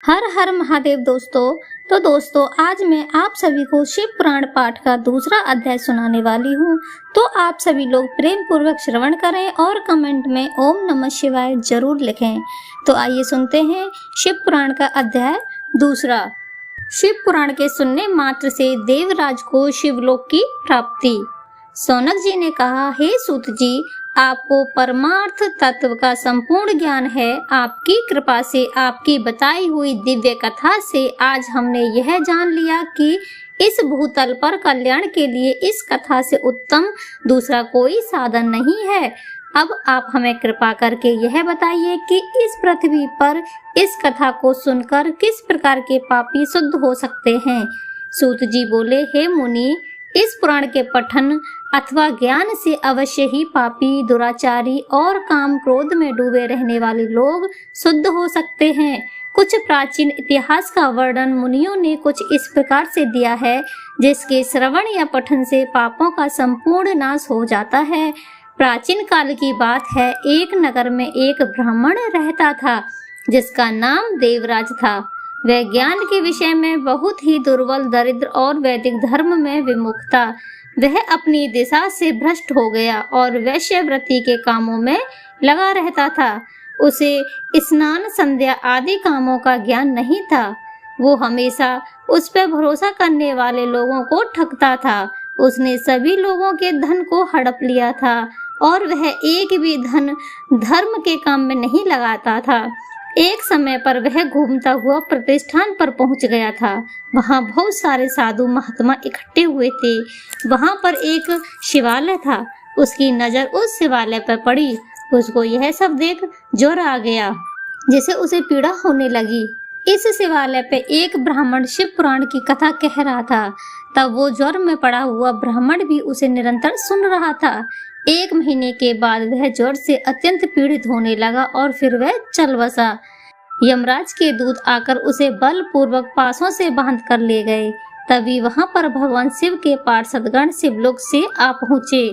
हर हर महादेव दोस्तों। तो दोस्तों आज मैं आप सभी को शिव पुराण पाठ का दूसरा अध्याय सुनाने वाली हूँ। तो आप सभी लोग प्रेम पूर्वक श्रवण करें और कमेंट में ओम नमः शिवाय जरूर लिखें। तो आइए सुनते हैं शिव पुराण का अध्याय दूसरा। शिव पुराण के सुनने मात्र से देवराज को शिवलोक की प्राप्ति। सौनक जी ने कहा, हे सूत जी, आपको परमार्थ तत्व का संपूर्ण ज्ञान है। आपकी कृपा से, आपकी बताई हुई दिव्य कथा से आज हमने यह जान लिया कि इस भूतल पर कल्याण के लिए इस कथा से उत्तम दूसरा कोई साधन नहीं है। अब आप हमें कृपा करके यह बताइए कि इस पृथ्वी पर इस कथा को सुनकर किस प्रकार के पापी शुद्ध हो सकते हैं। सूत जी बोले, हे मुनि, इस पुराण के पठन अथवा ज्ञान से अवश्य ही पापी, दुराचारी और काम क्रोध में डूबे रहने वाले लोग शुद्ध हो सकते हैं। कुछ प्राचीन इतिहास का वर्णन मुनियों ने कुछ इस प्रकार से दिया है, जिसके श्रवण या पठन से पापों का संपूर्ण नाश हो जाता है। प्राचीन काल की बात है, एक नगर में एक ब्राह्मण रहता था जिसका नाम देवराज था। वह ज्ञान के विषय में बहुत ही दुर्बल, दरिद्र और वैदिक धर्म में विमुख था। वह अपनी दिशा से भ्रष्ट हो गया और वैश्यवृत्ति के कामों में लगा रहता था। उसे स्नान, संध्या आदि कामों का ज्ञान नहीं था। वो हमेशा उस पर भरोसा करने वाले लोगों को ठगता था। उसने सभी लोगों के धन को हड़प लिया था और वह एक भी धन धर्म के काम में नहीं लगाता था। एक समय पर वह घूमता हुआ प्रतिष्ठान पर पहुंच गया था। वहां बहुत सारे साधु महात्मा इकट्ठे हुए थे। वहां पर एक शिवालय था। उसकी नजर उस शिवालय पर पड़ी। उसको यह सब देख ज्वर आ गया, जिसे उसे पीड़ा होने लगी। इस शिवालय पे एक ब्राह्मण शिव पुराण की कथा कह रहा था। तब वो ज्वर में पड़ा हुआ ब्राह्मण भी उसे निरंतर सुन रहा था। 1 महीने के बाद वह ज्वर से अत्यंत पीड़ित होने लगा और फिर वह चल बसा। यमराज के दूत आकर उसे बलपूर्वक पासों से बांध कर ले गए। तभी वहां पर भगवान शिव के पार्षदगण शिवलोक से आ पहुँचे।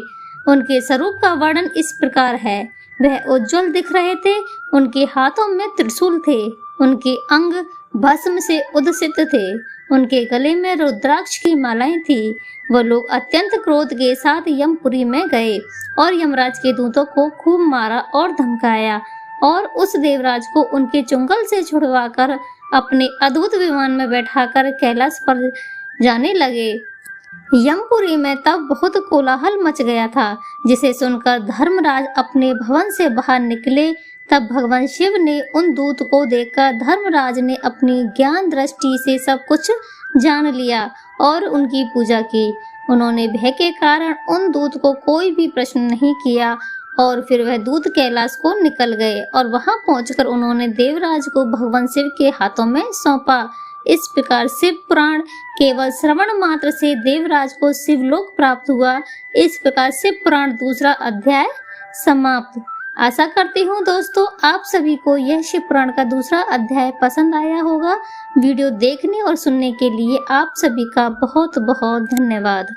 उनके स्वरूप का वर्णन इस प्रकार है। वह उज्जवल दिख रहे थे। उनके हाथों में त्रिशूल थे। उनके अंग भस्म से उद्सित थे। उनके गले में रुद्राक्ष की मालाएं थी। वह लोग अत्यंत क्रोध के साथ यमपुरी में गए और यमराज के दूतों को खूब मारा और धमकाया और उस देवराज को उनके चुंगल से छुड़वाकर अपने अद्भुत विमान में बैठाकर कैलाश पर जाने लगे। यमपुरी में तब बहुत कोलाहल मच गया था, जिसे सुनकर धर्मराज अपने भवन से बाहर निकले। तब भगवान शिव ने उन दूत को देखकर धर्मराज ने अपनी ज्ञान दृष्टि से सब कुछ जान लिया और उनकी पूजा की। उन्होंने भय के कारण उन दूत को कोई भी प्रश्न नहीं किया और फिर वह दूत कैलाश को निकल गए और वहां पहुंचकर उन्होंने देवराज को भगवान शिव के हाथों में सौंपा। इस प्रकार शिव पुराण केवल श्रवण मात्र से देवराज को शिवलोक प्राप्त हुआ। इस प्रकार शिव पुराण दूसरा अध्याय समाप्त। आशा करती हूँ दोस्तों आप सभी को यह शिव पुराण का दूसरा अध्याय पसंद आया होगा। वीडियो देखने और सुनने के लिए आप सभी का बहुत बहुत धन्यवाद।